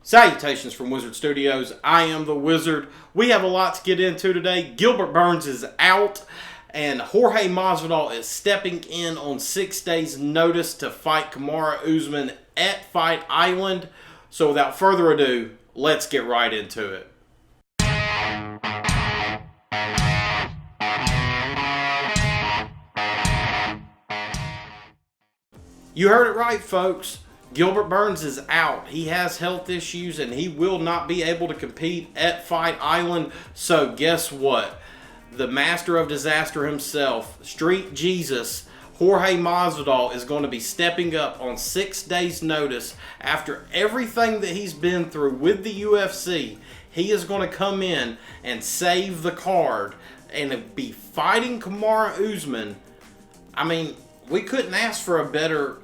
Salutations from Wizard Studios. I am the Wizard. We have a lot to get into today. Gilbert Burns is out, and Jorge Masvidal is stepping in on 6 days' notice to fight Kamaru Usman at Fight Island. So without further ado, let's get right into it. You heard it right, folks. Gilbert Burns is out. He has health issues and he will not be able to compete at Fight Island. So guess what? The master of disaster himself, Street Jesus, Jorge Masvidal, is going to be stepping up on 6 days' notice after everything that he's been through with the UFC. He is going to come in and save the card and be fighting Kamaru Usman. I mean, we couldn't ask for a better,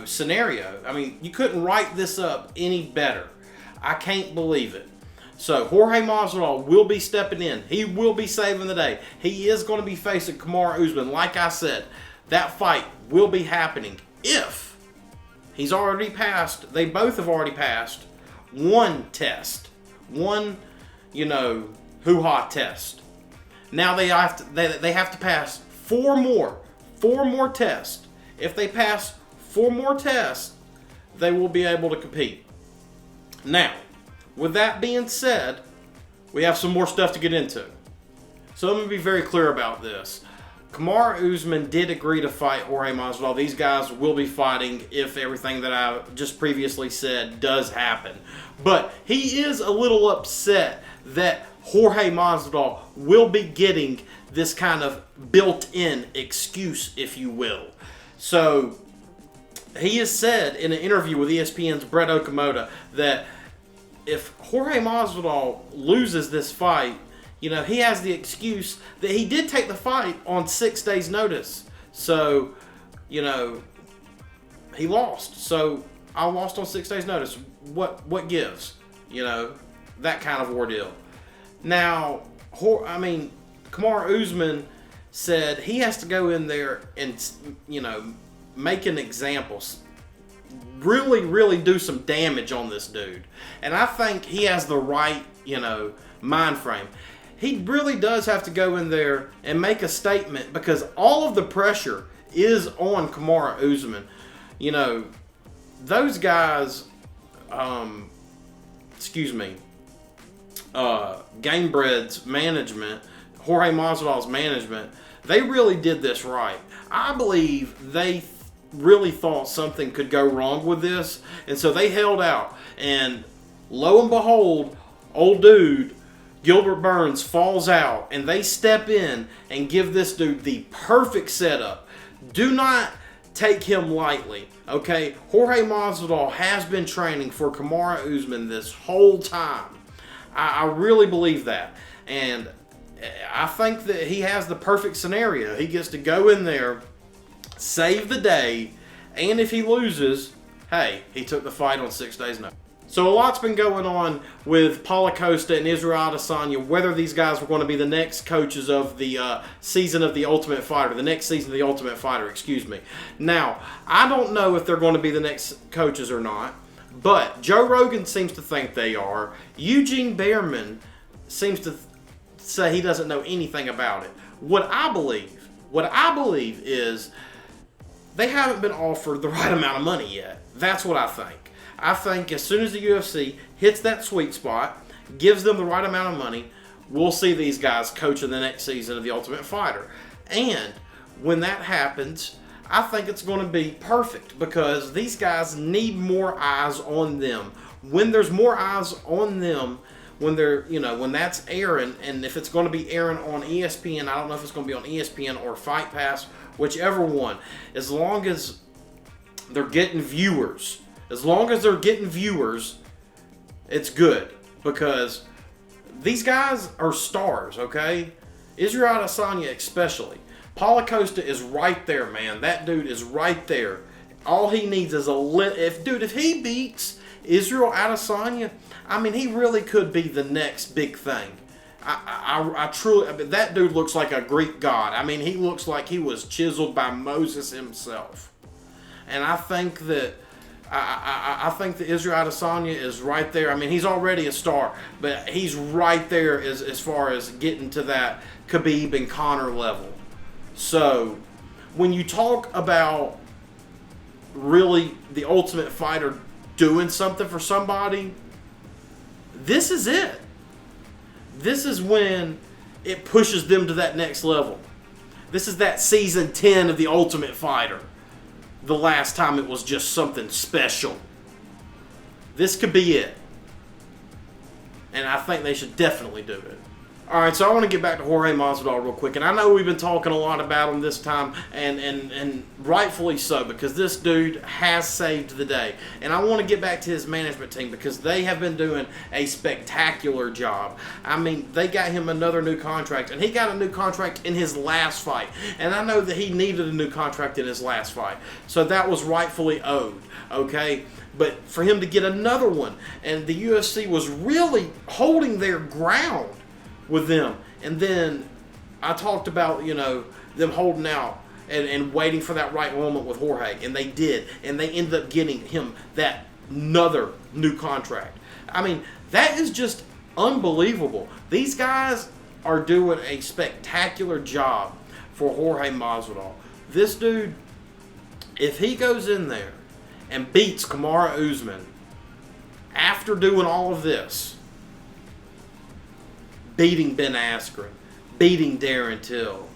scenario. I mean, you couldn't write this up any better. I can't believe it. So, Jorge Masvidal will be stepping in. He will be saving the day. He is going to be facing Kamaru Usman. Like I said, that fight will be happening if he's already passed. They both have already passed one test. One, hoo-ha test. Now they have to pass four more tests. If they pass 4 more tests, they will be able to compete. Now, with that being said, we have some more stuff to get into. So let me be very clear about this. Kamaru Usman did agree to fight Jorge Masvidal. These guys will be fighting if everything that I just previously said does happen. But he is a little upset that Jorge Masvidal will be getting this kind of built-in excuse, if you will. So, he has said in an interview with ESPN's Brett Okamoto that if Jorge Masvidal loses this fight, he has the excuse that he did take the fight on 6 days' notice. So, he lost. So, I lost on 6 days' notice. What gives? That kind of ordeal. Now, Kamaru Usman said he has to go in there and, make an example. Really, really do some damage on this dude. And I think he has the right, mind frame. He really does have to go in there and make a statement because all of the pressure is on Kamaru Usman. Those guys, Gamebred's management, Jorge Masvidal's management, they really did this right. I believe they really thought something could go wrong with this, and so they held out. And lo and behold, old dude, Gilbert Burns, falls out, and they step in and give this dude the perfect setup. Do not take him lightly, okay? Jorge Masvidal has been training for Kamaru Usman this whole time. I really believe that. And I think that he has the perfect scenario. He gets to go in there, save the day, and if he loses, hey, he took the fight on 6 days' notice. So a lot's been going on with Paulo Costa and Israel Adesanya, whether these guys were going to be the next coaches of the season of The Ultimate Fighter, the next season of The Ultimate Fighter, Now, I don't know if they're going to be the next coaches or not, but Joe Rogan seems to think they are. Eugene Behrman seems to say he doesn't know anything about it. What I believe is they haven't been offered the right amount of money yet. That's what I think. I think as soon as the UFC hits that sweet spot, gives them the right amount of money, we'll see these guys coach in the next season of The Ultimate Fighter. And when that happens, I think it's going to be perfect because these guys need more eyes on them. When there's more eyes on them, when they're, when that's airing, and if it's going to be airing on ESPN, I don't know if it's going to be on ESPN or Fight Pass, whichever one. As long as they're getting viewers, it's good because these guys are stars, okay? Israel Adesanya especially. Paulo Costa is right there, man. That dude is right there. All he needs is if he beats Israel Adesanya, he really could be the next big thing. I truly, that dude looks like a Greek god. He looks like he was chiseled by Moses himself. And I think that I think that Israel Adesanya is right there. I mean, he's already a star, but he's right there as far as getting to that Khabib and Conor level. So, when you talk about really the Ultimate Fighter doing something for somebody, this is it. This is when it pushes them to that next level. This is that season 10 of the Ultimate Fighter. The last time it was just something special. This could be it. And I think they should definitely do it. Alright, so I want to get back to Jorge Masvidal real quick. And I know we've been talking a lot about him this time, and rightfully so, because this dude has saved the day. And I want to get back to his management team because they have been doing a spectacular job. I mean, they got him another new contract, and he got a new contract in his last fight. And I know that he needed a new contract in his last fight. So that was rightfully owed, okay? But for him to get another one, and the UFC was really holding their ground with them. And then I talked about, them holding out and waiting for that right moment with Jorge. And they did. And they ended up getting him that another new contract. I mean, that is just unbelievable. These guys are doing a spectacular job for Jorge Masvidal. This dude, if he goes in there and beats Kamaru Usman after doing all of this, beating Ben Askren, beating Darren Till,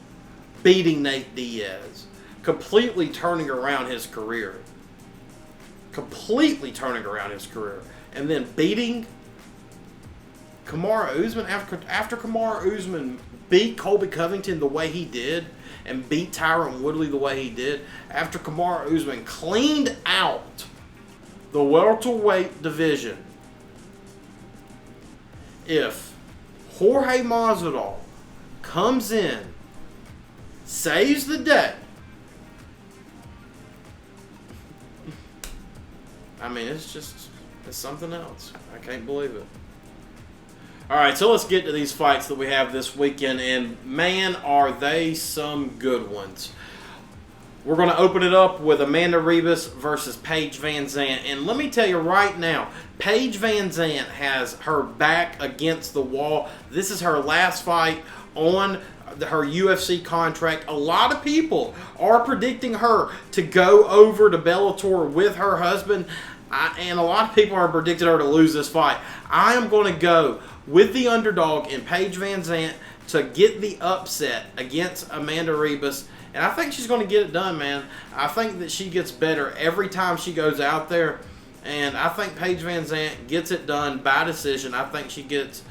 beating Nate Diaz, completely turning around his career. And then beating Kamaru Usman after Kamaru Usman beat Colby Covington the way he did and beat Tyron Woodley the way he did, after Kamaru Usman cleaned out the welterweight division. If Jorge Masvidal comes in, saves the day, I mean, it's something else. I can't believe it. Alright, so let's get to these fights that we have this weekend, and man, are they some good ones. We're going to open it up with Amanda Ribas versus Paige Van Zant. And let me tell you right now, Paige Van Zant has her back against the wall. This is her last fight on her UFC contract. A lot of people are predicting her to go over to Bellator with her husband. And a lot of people are predicting her to lose this fight. I am going to go with the underdog in Paige Van Zant to get the upset against Amanda Ribas. And I think she's going to get it done, man. I think that she gets better every time she goes out there. And I think Paige Van Zant gets it done by decision. I think she does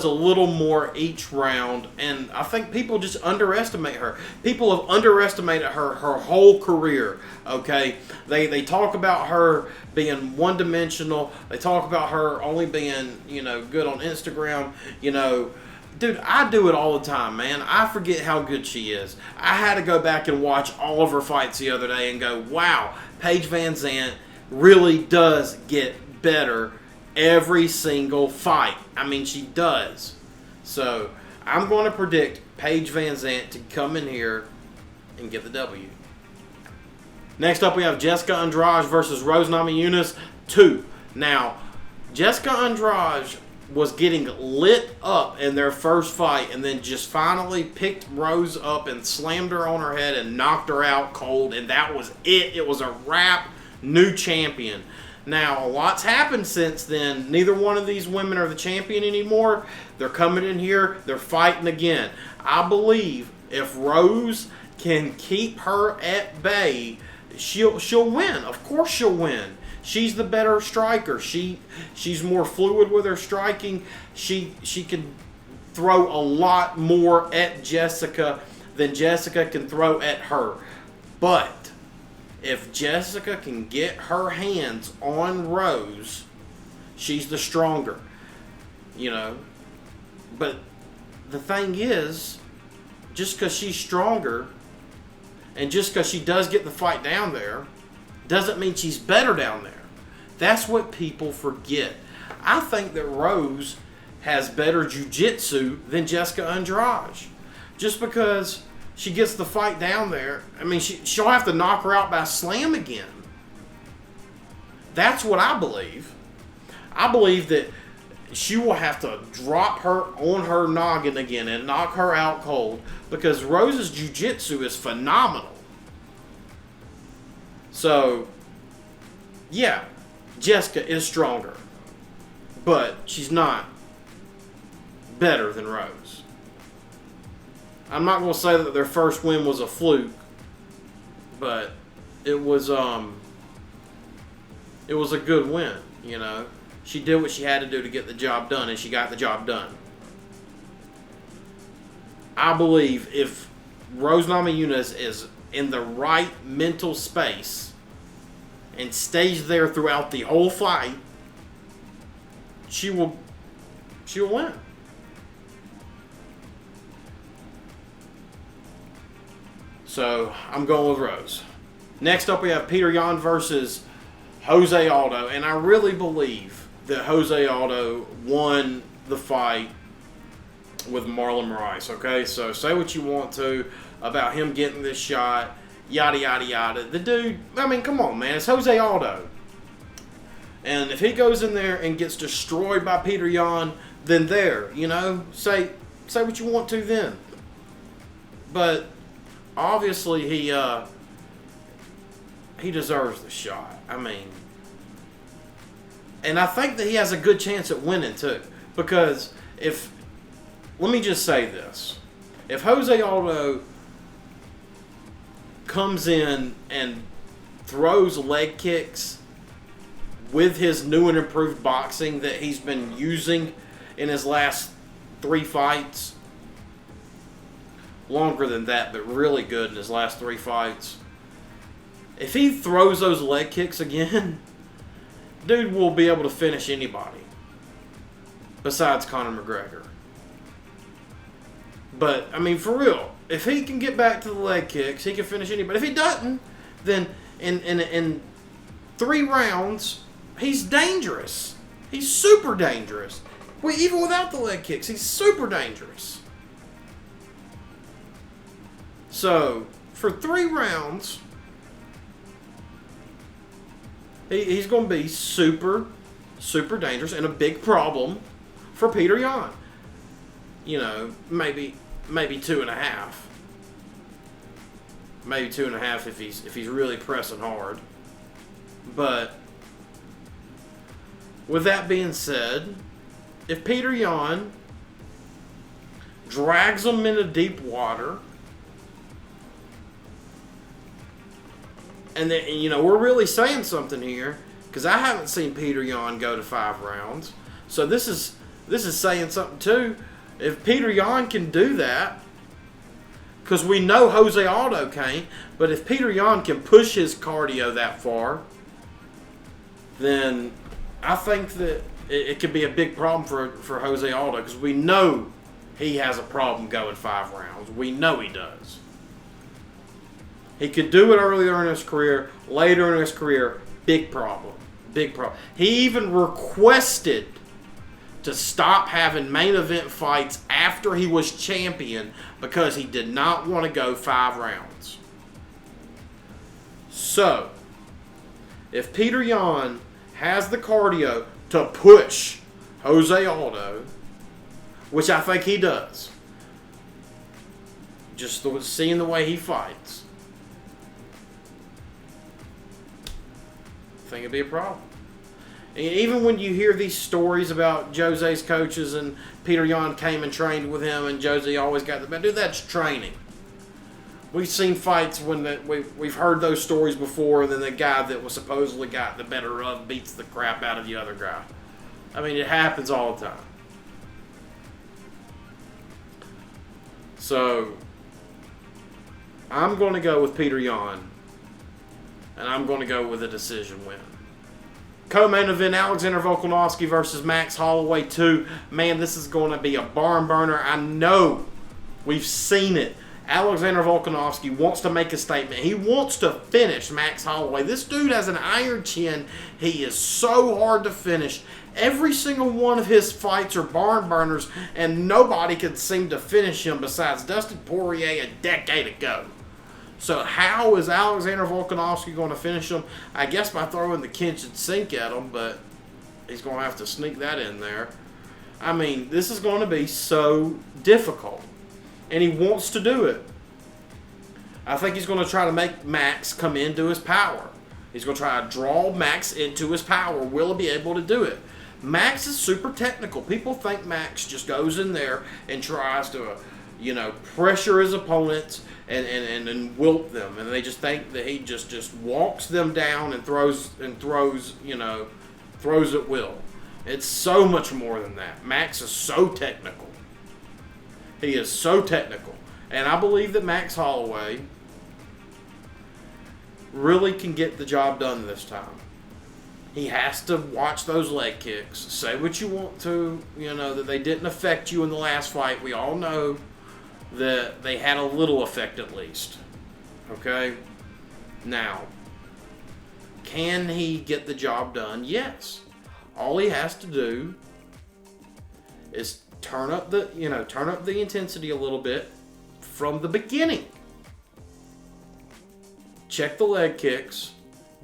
a little more each round. And I think people just underestimate her. People have underestimated her whole career, okay? They talk about her being one-dimensional. They talk about her only being, good on Instagram, Dude, I do it all the time, man. I forget how good she is. I had to go back and watch all of her fights the other day and go, wow, Paige Van Zant really does get better every single fight. I mean, she does. So, I'm going to predict Paige Van Zant to come in here and get the W. Next up, we have Jessica Andrade versus Rose Namajunas 2. Now, Jessica Andrade was getting lit up in their first fight and then just finally picked Rose up and slammed her on her head and knocked her out cold, and that was it. It was a wrap. New champion. Now, a lot's happened since then. Neither one of these women are the champion anymore. They're coming in here. They're fighting again. I believe if Rose can keep her at bay, she'll win. Of course she'll win. She's the better striker. She's more fluid with her striking. She can throw a lot more at Jessica than Jessica can throw at her. But if Jessica can get her hands on Rose, she's the stronger. But the thing is, just because she's stronger and just because she does get the fight down there doesn't mean she's better down there. That's what people forget. I think that Rose has better jiu-jitsu than Jessica Andrade. Just because she gets the fight down there, I mean, she'll have to knock her out by slam again. That's what I believe. I believe that she will have to drop her on her noggin again and knock her out cold because Rose's jiu-jitsu is phenomenal. So, yeah, Jessica is stronger, but she's not better than Rose. I'm not going to say that their first win was a fluke, but it was a good win, you know. She did what she had to do to get the job done, and she got the job done. I believe if Rose Namajunas is in the right mental space and stays there throughout the whole fight, she'll win. So I'm going with Rose. Next up, we have Peter Yan versus Jose Aldo, and I really believe that Jose Aldo won the fight with Marlon Moraes, okay? So say what you want to about him getting this shot, yada, yada, yada. The dude, I mean, come on, man. It's Jose Aldo. And if he goes in there and gets destroyed by Peter Yan, then there, you know, say what you want to then. But obviously he deserves the shot. I mean, and I think that he has a good chance at winning too. Because let me just say this. If Jose Aldo comes in and throws leg kicks with his new and improved boxing that he's been using in his last 3 fights, longer than that, but really good in his last 3 fights, if he throws those leg kicks again, dude will be able to finish anybody besides Conor McGregor. But, I mean, for real, if he can get back to the leg kicks, he can finish anybody. If he doesn't, then in 3 rounds, he's dangerous. He's super dangerous. Even without the leg kicks, he's super dangerous. So, for 3 rounds, he's going to be super, super dangerous and a big problem for Peter Yan. You know, maybe 2.5. Maybe 2.5 if he's really pressing hard. But with that being said, if Peter Yan drags him into deep water, and then, you know, we're really saying something here because I haven't seen Peter Yan go to 5 rounds. So this is saying something too. If Peter Yan can do that, because we know Jose Aldo can't, but if Peter Yan can push his cardio that far, then I think that it could be a big problem for Jose Aldo because we know he has a problem going 5 rounds. We know he does. He could do it earlier in his career, later in his career, big problem. Big problem. He even requested to stop having main event fights after he was champion because he did not want to go 5 rounds. So, if Peter Yan has the cardio to push Jose Aldo, which I think he does, just seeing the way he fights, I think it'd be a problem. And even when you hear these stories about Jose's coaches and Peter Yan came and trained with him and Jose always got the best, dude, that's training. We've seen fights when we've heard those stories before, and then the guy that was supposedly got the better of beats the crap out of the other guy. I mean, it happens all the time. So, I'm going to go with Peter Yan, and I'm going to go with a decision win. Co-main event, Alexander Volkanovski versus Max Holloway 2. Man, this is going to be a barn burner. I know. We've seen it. Alexander Volkanovski wants to make a statement. He wants to finish Max Holloway. This dude has an iron chin. He is so hard to finish. Every single one of his fights are barn burners, and nobody could seem to finish him besides Dustin Poirier a decade ago. So how is Alexander Volkanovski going to finish him? I guess by throwing the kitchen sink at him, but he's going to have to sneak that in there. I mean, this is going to be so difficult. And he wants to do it. I think he's going to try to make Max come into his power. He's going to try to draw Max into his power. Will he be able to do it? Max is super technical. People think Max just goes in there and tries to, pressure his opponents and wilt them. And they just think that he just walks them down and throws at will. It's so much more than that. Max is so technical. He is so technical. And I believe that Max Holloway really can get the job done this time. He has to watch those leg kicks. Say what you want to, that they didn't affect you in the last fight. We all know that they had a little effect at least. Okay? Now, can he get the job done? Yes. All he has to do is turn up the intensity a little bit from the beginning. Check the leg kicks.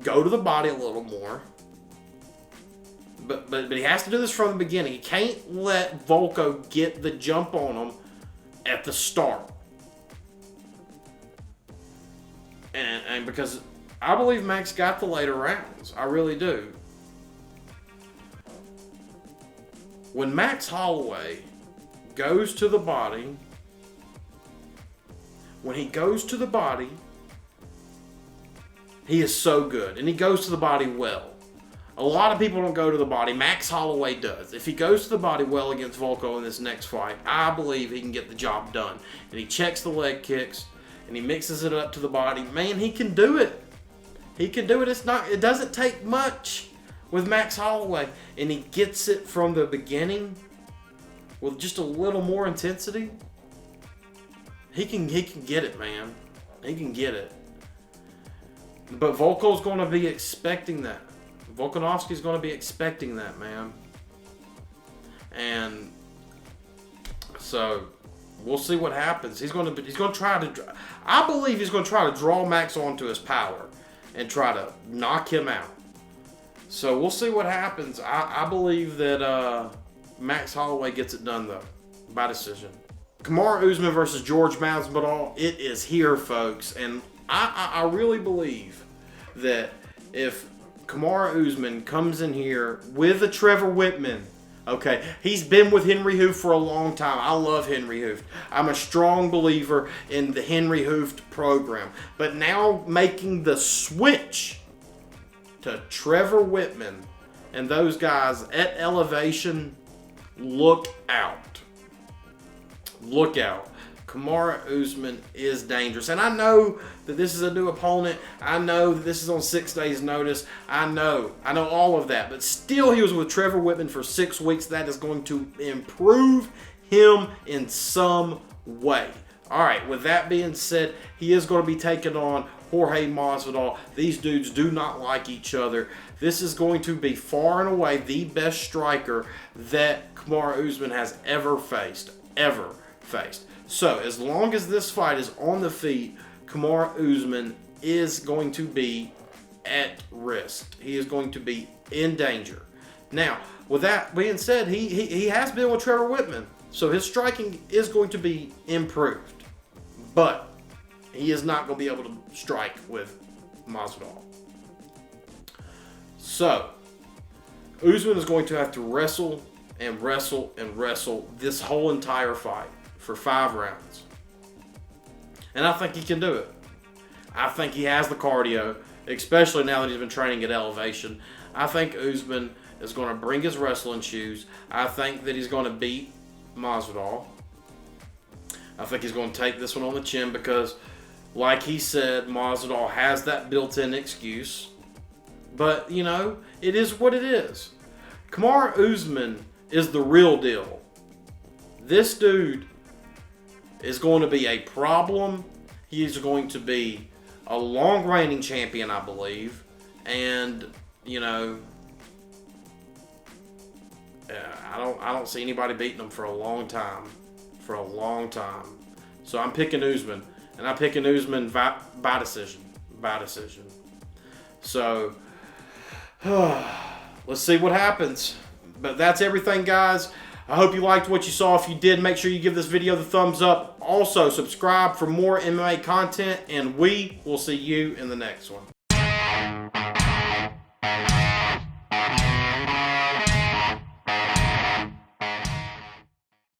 Go to the body a little more. But he has to do this from the beginning. He can't let Volko get the jump on him at the start. And because I believe Max got the later rounds. I really do. When Max Holloway goes to the body, he is so good. And he goes to the body well. A lot of people don't go to the body. Max Holloway does. If he goes to the body well against Volko in this next fight, I believe he can get the job done. And he checks the leg kicks, and he mixes it up to the body. Man, he can do it. He can do it. It doesn't take much with Max Holloway. And he gets it from the beginning with just a little more intensity. He can get it, man. He can get it. But Volko's going to be expecting that. Volkanovski's going to be expecting that, man. And so we'll see what happens. He's going to try to. I believe he's going to try to draw Max onto his power and try to knock him out. So we'll see what happens. I believe that Max Holloway gets it done though by decision. Kamaru Usman versus Jorge Masvidal. It is here, folks, and I really believe that if Kamaru Usman comes in here with a Trevor Whitman, okay, he's been with Henry Hooft for a long time. I love Henry Hooft. I'm a strong believer in the Henry Hooft program. But now making the switch to Trevor Whitman and those guys at elevation, look out. Look out. Kamaru Usman is dangerous. And I know that this is a new opponent. I know that this is on 6 days' notice. I know all of that. But still, he was with Trevor Whitman for 6 weeks. That is going to improve him in some way. All right, with that being said, he is going to be taking on Jorge Masvidal. These dudes do not like each other. This is going to be far and away the best striker that Kamaru Usman has ever faced. So, as long as this fight is on the feet, Kamaru Usman is going to be at risk. He is going to be in danger. Now, with that being said, he has been with Trevor Whitman, so his striking is going to be improved. But he is not going to be able to strike with Masvidal. So, Usman is going to have to wrestle and wrestle and wrestle this whole entire fight for 5 rounds. And I think he can do it. I think he has the cardio, especially now that he's been training at elevation. I think Usman is going to bring his wrestling shoes. I think that he's going to beat Masvidal. I think he's going to take this one on the chin because, like he said, Masvidal has that built-in excuse. But, it is what it is. Kamaru Usman is the real deal. This dude is going to be a problem. He is going to be a long reigning champion, I believe. And, I don't see anybody beating him for a long time. So I'm picking Usman. And I'm picking Usman by decision. By decision. So, let's see what happens. But that's everything, guys. I hope you liked what you saw. If you did, make sure you give this video the thumbs up. Also, subscribe for more MMA content, and we will see you in the next one.